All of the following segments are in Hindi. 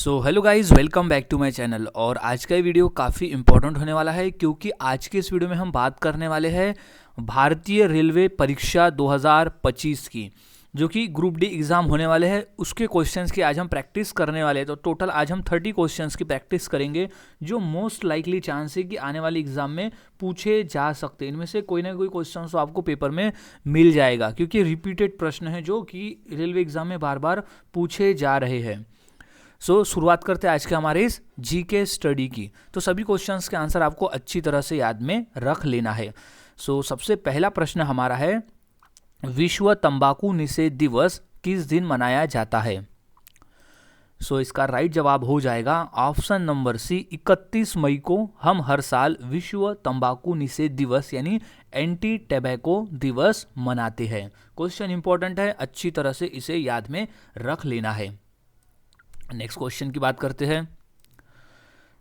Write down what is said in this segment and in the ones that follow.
So hello guys, welcome back to my channel. और आज का ये वीडियो काफ़ी इंपॉर्टेंट होने वाला है क्योंकि आज के इस वीडियो में हम बात करने वाले हैं भारतीय रेलवे परीक्षा 2025 की, जो कि ग्रुप डी एग्ज़ाम होने वाले हैं। उसके क्वेश्चंस की आज हम प्रैक्टिस करने वाले हैं। तो टोटल आज हम 30 क्वेश्चंस की प्रैक्टिस करेंगे जो मोस्ट लाइकली चांस है कि आने वाले एग्जाम में पूछे जा सकते हैं। इनमें से कोई ना कोई क्वेश्चन तो आपको पेपर में मिल जाएगा क्योंकि रिपीटेड प्रश्न है जो कि रेलवे एग्जाम में बार बार पूछे जा रहे हैं। शुरुआत करते हैं आज के हमारे इस जीके स्टडी की। तो सभी क्वेश्चंस के आंसर आपको अच्छी तरह से याद में रख लेना है। सबसे पहला प्रश्न हमारा है, विश्व तंबाकू निषेध दिवस किस दिन मनाया जाता है? इसका राइट जवाब हो जाएगा ऑप्शन नंबर सी, 31 मई को हम हर साल विश्व तंबाकू निषेध दिवस यानी एंटी टैबैको दिवस मनाते हैं। क्वेश्चन इंपॉर्टेंट है, अच्छी तरह से इसे याद में रख लेना है। नेक्स्ट क्वेश्चन की बात करते हैं।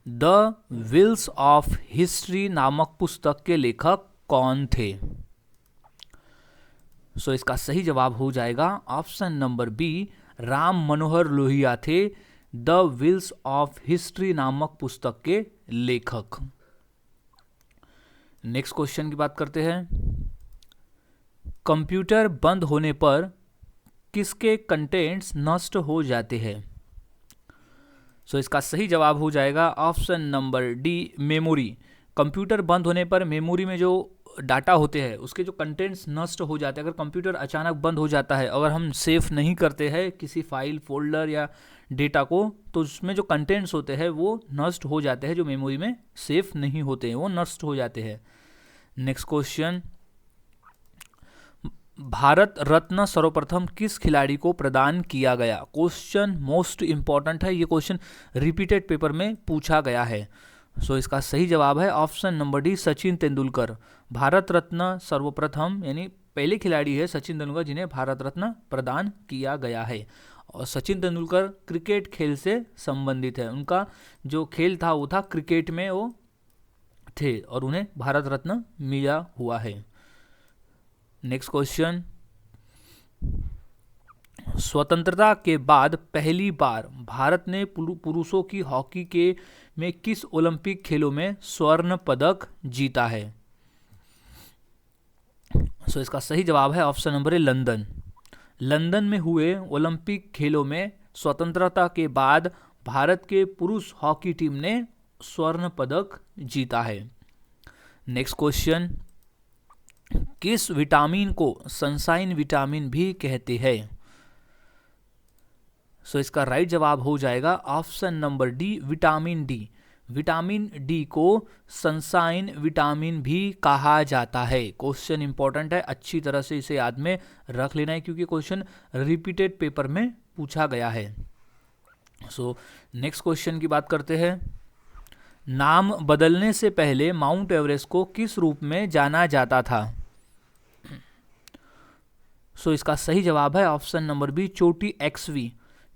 द व्हील्स ऑफ हिस्ट्री नामक पुस्तक के लेखक कौन थे? इसका सही जवाब हो जाएगा option number B, Ram Manohar Lohia थे द व्हील्स ऑफ हिस्ट्री नामक पुस्तक के लेखक। नेक्स्ट क्वेश्चन की बात करते हैं। कंप्यूटर बंद होने पर किसके कंटेंट्स नष्ट हो जाते हैं? इसका सही जवाब हो जाएगा option number D, memory. Computer बंद होने पर मेमोरी में जो डाटा होते हैं उसके जो कंटेंट्स नष्ट हो जाते हैं। अगर कंप्यूटर अचानक बंद हो जाता है, अगर हम सेव नहीं करते हैं किसी फाइल, फोल्डर या डेटा को, तो उसमें जो कंटेंट्स होते हैं वो नष्ट हो जाते हैं, जो मेमोरी में सेव नहीं होते हैं वो नष्ट हो जाते हैं। नेक्स्ट क्वेश्चन, भारत रत्न सर्वप्रथम किस खिलाड़ी को प्रदान किया गया? क्वेश्चन मोस्ट इंपॉर्टेंट है, ये क्वेश्चन रिपीटेड पेपर में पूछा गया है। इसका सही जवाब है option number D, Sachin Tendulkar. Bharat Ratna सर्वप्रथम यानी पहले खिलाड़ी है सचिन तेंदुलकर जिन्हें भारत रत्न प्रदान किया गया है। और सचिन तेंदुलकर क्रिकेट खेल से संबंधित है, उनका जो खेल था वो था क्रिकेट में वो थे और उन्हें भारत रत्न मिला हुआ है। नेक्स्ट क्वेश्चन, स्वतंत्रता के बाद पहली बार भारत ने पुरुषों की हॉकी के में किस ओलंपिक खेलों में स्वर्ण पदक जीता है? इसका सही जवाब है option number A, London. London में हुए ओलंपिक खेलों में स्वतंत्रता के बाद भारत के पुरुष हॉकी टीम ने स्वर्ण पदक जीता है। नेक्स्ट क्वेश्चन, किस विटामिन को सनशाइन विटामिन भी कहते हैं? इसका राइट जवाब हो जाएगा option number D, vitamin D. Vitamin D को सनशाइन विटामिन भी कहा जाता है। क्वेश्चन इंपॉर्टेंट है, अच्छी तरह से इसे याद में रख लेना है क्योंकि क्वेश्चन रिपीटेड पेपर में पूछा गया है। नेक्स्ट क्वेश्चन की बात करते हैं। नाम बदलने से पहले माउंट एवरेस्ट को किस रूप में जाना जाता था? इसका सही जवाब है ऑप्शन नंबर बी, चोटी एक्सवी।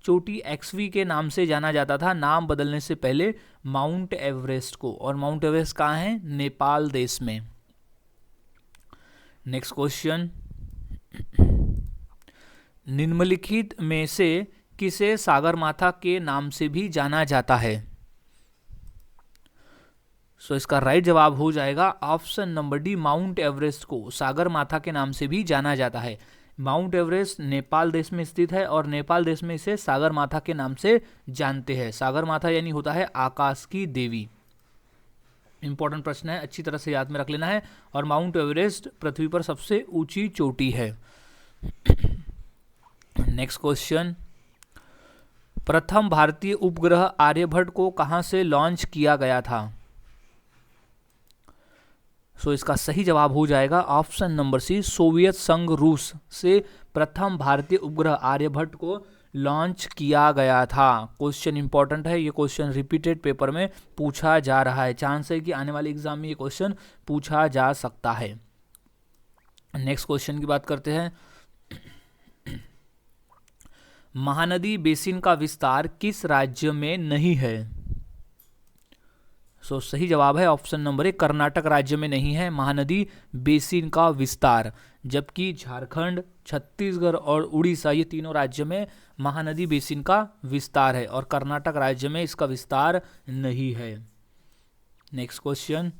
चोटी एक्सवी के नाम से जाना जाता था नाम बदलने से पहले माउंट एवरेस्ट को। और माउंट एवरेस्ट कहाँ है? नेपाल देश में। नेक्स्ट क्वेश्चन, निम्नलिखित में से किसे सागरमाथा के नाम से भी जाना जाता है? इसका राइट जवाब हो जाएगा option number D, mount Everest को सागरमाथा के नाम से भी जाना जाता है। माउंट एवरेस्ट नेपाल देश में स्थित है और नेपाल देश में इसे सागरमाथा के नाम से जानते हैं। सागरमाथा यानी होता है आकाश की देवी। इंपॉर्टेंट प्रश्न है, अच्छी तरह से याद में रख लेना है। और माउंट एवरेस्ट पृथ्वी पर सबसे ऊंची चोटी है। नेक्स्ट क्वेश्चन, प्रथम भारतीय उपग्रह आर्यभट्ट को कहां से लॉन्च किया गया था? इसका सही जवाब हो जाएगा ऑप्शन नंबर सी, सोवियत संघ रूस से प्रथम भारतीय उपग्रह आर्यभट्ट को लॉन्च किया गया था। क्वेश्चन इंपॉर्टेंट है, ये क्वेश्चन रिपीटेड पेपर में पूछा जा रहा है। चांस है कि आने वाले एग्जाम में ये क्वेश्चन पूछा जा सकता है। नेक्स्ट क्वेश्चन की बात करते हैं। महानदी बेसिन का विस्तार किस राज्य में नहीं है? सही जवाब है ऑप्शन नंबर ए, कर्नाटक राज्य में नहीं है महानदी बेसिन का विस्तार, जबकि झारखंड, छत्तीसगढ़ और उड़ीसा ये तीनों राज्य में महानदी बेसिन का विस्तार है और कर्नाटक राज्य में इसका विस्तार नहीं है। नेक्स्ट क्वेश्चन,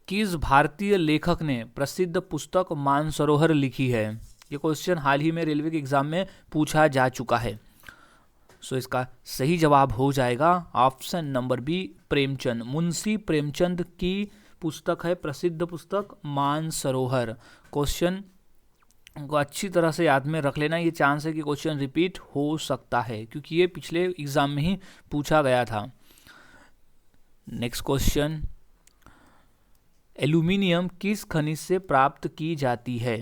किस भारतीय लेखक ने प्रसिद्ध पुस्तक मानसरोवर लिखी है? ये क्वेश्चन हाल ही में रेलवे के एग्जाम में पूछा जा चुका है। सो इसका सही जवाब हो जाएगा option number B, Premchand. Munshi Premchand की पुस्तक है प्रसिद्ध पुस्तक मानसरोवर। क्वेश्चन को अच्छी तरह से याद में रख लेना, ये चांस है कि क्वेश्चन रिपीट हो सकता है क्योंकि ये पिछले एग्जाम में ही पूछा गया था। नेक्स्ट क्वेश्चन, एल्यूमिनियम किस खनिज से प्राप्त की जाती है?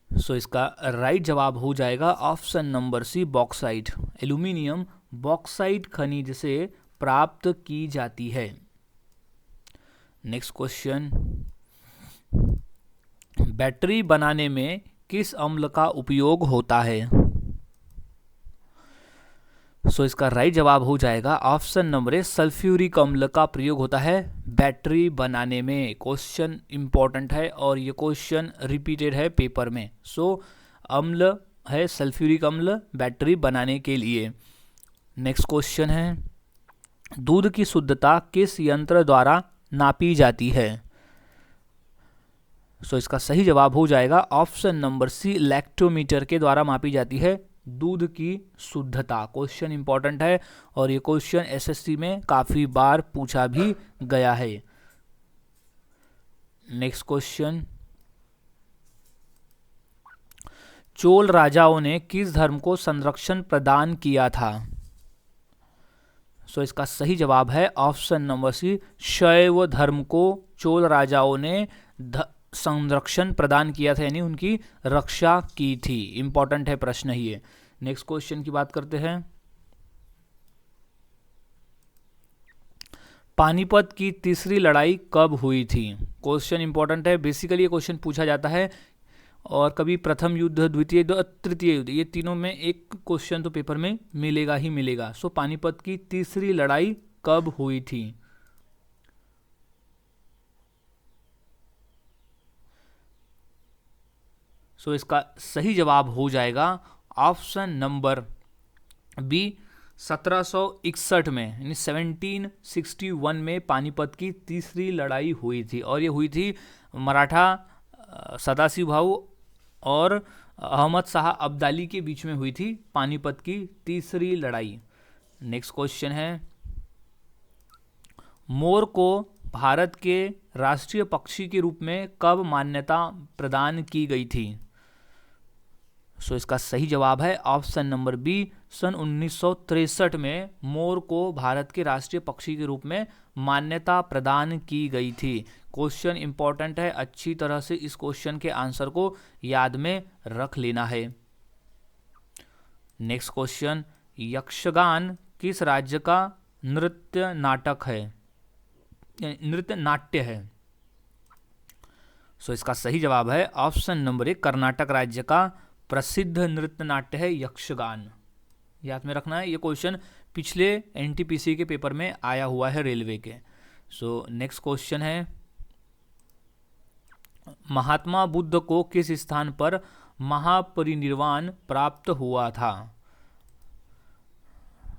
सो इसका राइट जवाब हो जाएगा option number C, bauxite. Aluminium bauxite खनिज से प्राप्त की जाती है। नेक्स्ट क्वेश्चन, बैटरी बनाने में किस अम्ल का उपयोग होता है? सो इसका राइट जवाब हो जाएगा ऑप्शन नंबर ए, सल्फ्यूरिक अम्ल का प्रयोग होता है बैटरी बनाने में। क्वेश्चन इंपॉर्टेंट है और ये क्वेश्चन रिपीटेड है पेपर में। सो अम्ल है सल्फ्यूरिक अम्ल बैटरी बनाने के लिए। नेक्स्ट क्वेश्चन है, दूध की शुद्धता किस यंत्र द्वारा नापी जाती है? सो इसका सही जवाब हो जाएगा ऑप्शन नंबर सी, लैक्टोमीटर के द्वारा मापी जाती है दूध की शुद्धता। क्वेश्चन इंपॉर्टेंट है और ये क्वेश्चन एसएससी में काफी बार पूछा भी गया है। नेक्स्ट क्वेश्चन, चोल राजाओं ने किस धर्म को संरक्षण प्रदान किया था? सो इसका सही जवाब है ऑप्शन नंबर सी, शैव धर्म को चोल राजाओं ने संरक्षण प्रदान किया था, यानी उनकी रक्षा की थी। इंपॉर्टेंट है प्रश्न ही। नेक्स्ट क्वेश्चन की बात करते हैं, पानीपत की तीसरी लड़ाई कब हुई थी? क्वेश्चन इंपॉर्टेंट है। बेसिकली ये क्वेश्चन पूछा जाता है और कभी प्रथम युद्ध, द्वितीय युद्ध, तृतीय युद्ध, ये तीनों में एक क्वेश्चन तो पेपर में मिलेगा ही मिलेगा। सो पानीपत की तीसरी लड़ाई कब हुई थी? सो इसका सही जवाब हो जाएगा ऑप्शन नंबर बी, 1761 में, यानी 1761 में पानीपत की तीसरी लड़ाई हुई थी और ये हुई थी मराठा सदाशिव भाऊ और अहमद शाह अब्दाली के बीच में हुई थी पानीपत की तीसरी लड़ाई। नेक्स्ट क्वेश्चन है, मोर को भारत के राष्ट्रीय पक्षी के रूप में कब मान्यता प्रदान की गई थी? सो इसका सही जवाब है ऑप्शन नंबर बी, सन 1963 में मोर को भारत के राष्ट्रीय पक्षी के रूप में मान्यता प्रदान की गई थी। क्वेश्चन इंपॉर्टेंट है, अच्छी तरह से इस क्वेश्चन के आंसर को याद में रख लेना है। नेक्स्ट क्वेश्चन, यक्षगान किस राज्य का नृत्य नाटक है, नृत्य नाट्य है? सो इसका सही जवाब है ऑप्शन नंबर ए, कर्नाटक राज्य का प्रसिद्ध नृत्य नाट्य है यक्षगान। याद में रखना है, ये क्वेश्चन पिछले एनटीपीसी के पेपर में आया हुआ है रेलवे के। सो नेक्स्ट क्वेश्चन है, महात्मा बुद्ध को किस स्थान पर महापरिनिर्वाण प्राप्त हुआ था?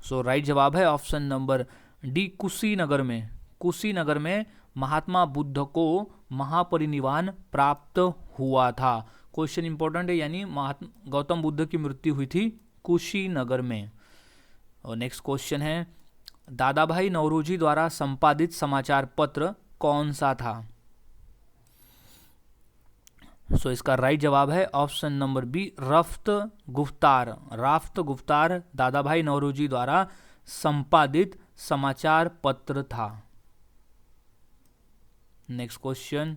सो राइट जवाब है ऑप्शन नंबर डी, कुशीनगर में। कुशीनगर में महात्मा बुद्ध को महापरिनिर्वाण प्राप्त हुआ था। क्वेश्चन इंपॉर्टेंट है, यानी गौतम बुद्ध की मृत्यु हुई थी कुशीनगर में। और नेक्स्ट क्वेश्चन है, दादा भाई नौरोजी द्वारा संपादित समाचार पत्र कौन सा था? सो इसका राइट जवाब है ऑप्शन नंबर बी, रफ्त गुफ्तार। राफ्त गुफ्तार दादा भाई नौरोजी द्वारा संपादित समाचार पत्र था। नेक्स्ट क्वेश्चन,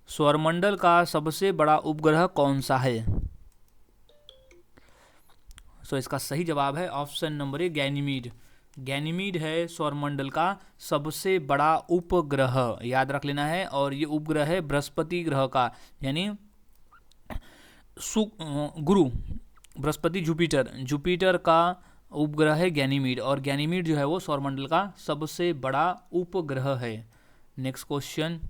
सौरमंडल का सबसे बड़ा उपग्रह कौन सा है? सो इसका सही जवाब है option number A, Ganymede. Ganymede है सौरमंडल का सबसे बड़ा उपग्रह, याद रख लेना है। और ये उपग्रह है बृहस्पति ग्रह का, यानी गुरु बृहस्पति जुपिटर का उपग्रह है गैनीमीड, और गैनीमीड जो है वो सौरमंडल का सबसे बड़ा उपग्रह है। नेक्स्ट क्वेश्चन,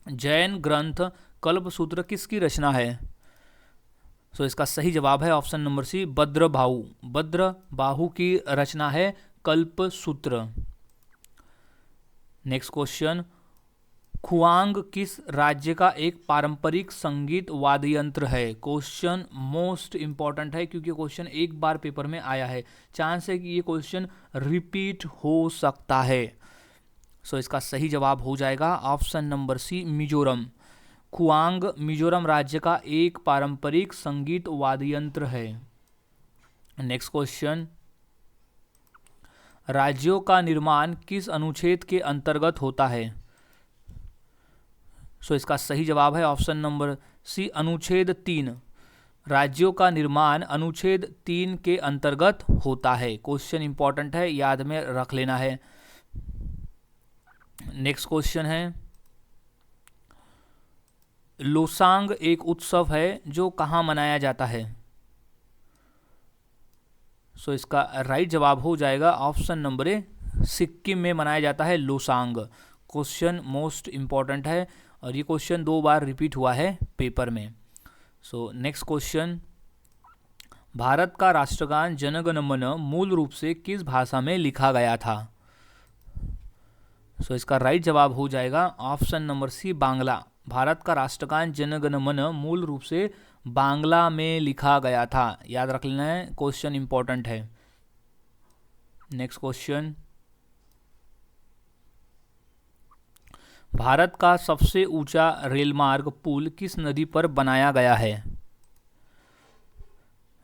जैन ग्रंथ कल्पसूत्र किसकी रचना है? सो इसका सही जवाब है option number C, Bhadrabahu. Bhadrabahu की रचना है कल्पसूत्र। नेक्स्ट क्वेश्चन, खुआंग किस राज्य का एक पारंपरिक संगीत वाद्य यंत्र है? क्वेश्चन मोस्ट इंपॉर्टेंट है क्योंकि क्वेश्चन एक बार पेपर में आया है, चांस है कि ये क्वेश्चन रिपीट हो सकता है। सो इसका सही जवाब हो जाएगा ऑप्शन नंबर सी, मिजोरम। खुआंग मिजोरम राज्य का एक पारंपरिक संगीत वाद्य यंत्र है। नेक्स्ट क्वेश्चन, राज्यों का निर्माण किस अनुच्छेद के अंतर्गत होता है? सो इसका सही जवाब है ऑप्शन नंबर सी, अनुच्छेद 3। राज्यों का निर्माण अनुच्छेद 3 के अंतर्गत होता है। क्वेश्चन इंपॉर्टेंट है, याद में रख लेना है। नेक्स्ट क्वेश्चन है, लोसांग एक उत्सव है जो कहाँ मनाया जाता है? सो इसका राइट जवाब हो जाएगा ऑप्शन नंबर ए, सिक्किम में मनाया जाता है लोसांग। क्वेश्चन मोस्ट इंपॉर्टेंट है और ये क्वेश्चन 2 बार रिपीट हुआ है पेपर में। सो नेक्स्ट क्वेश्चन, भारत का राष्ट्रगान जन गण मन मूल रूप से किस भाषा में लिखा गया था? सो इसका राइट जवाब हो जाएगा option number C, Bangla. Bharat का राष्ट्रगान जन गण मन मूल रूप से बांग्ला में लिखा गया था, याद रख लेना है, क्वेश्चन इंपॉर्टेंट है। नेक्स्ट क्वेश्चन, भारत का सबसे ऊंचा रेलमार्ग पुल किस नदी पर बनाया गया है?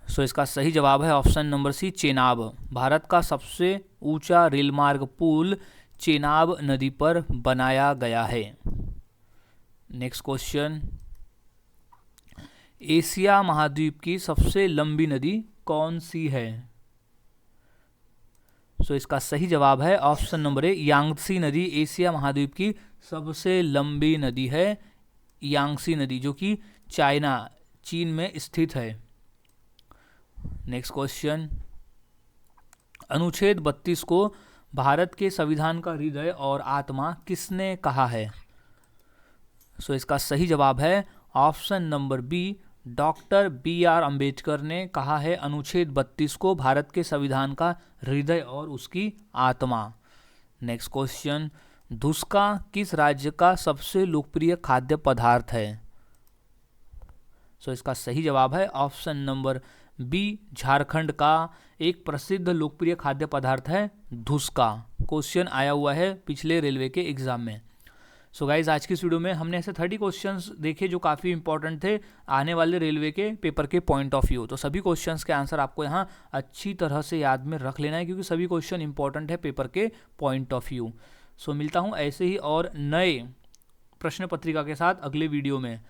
सो इसका सही जवाब है option number C, Chenab. Bharat का सबसे ऊंचा रेलमार्ग पुल चेनाब नदी पर बनाया गया है। नेक्स्ट क्वेश्चन, एशिया महाद्वीप की सबसे लंबी नदी कौन सी है? सो इसका सही जवाब है ऑप्शन नंबर ए, यांगत्सी नदी एशिया महाद्वीप की सबसे लंबी नदी है। यांगत्सी नदी जो कि चीन में स्थित है। नेक्स्ट क्वेश्चन, अनुच्छेद 32 को भारत के संविधान का हृदय और आत्मा किसने कहा है? सो इसका सही जवाब है option number B, doctor BR Ambedkar ने कहा है अनुच्छेद 32 को भारत के संविधान का हृदय और उसकी आत्मा। नेक्स्ट क्वेश्चन, धुसका किस राज्य का सबसे लोकप्रिय खाद्य पदार्थ है? सो इसका सही जवाब है ऑप्शन नंबर बी, झारखंड का एक प्रसिद्ध लोकप्रिय खाद्य पदार्थ है धुसका। क्वेश्चन आया हुआ है पिछले रेलवे के एग्जाम में। सो गाइज, आज की इस वीडियो में हमने ऐसे 30 क्वेश्चंस देखे जो काफ़ी इंपॉर्टेंट थे आने वाले रेलवे के पेपर के पॉइंट ऑफ व्यू। तो सभी क्वेश्चंस के आंसर आपको यहाँ अच्छी तरह से याद में रख लेना है क्योंकि सभी क्वेश्चन इंपॉर्टेंट है पेपर के पॉइंट ऑफ व्यू। सो मिलता हूँ ऐसे ही और नए प्रश्न पत्रिका के साथ अगले वीडियो में।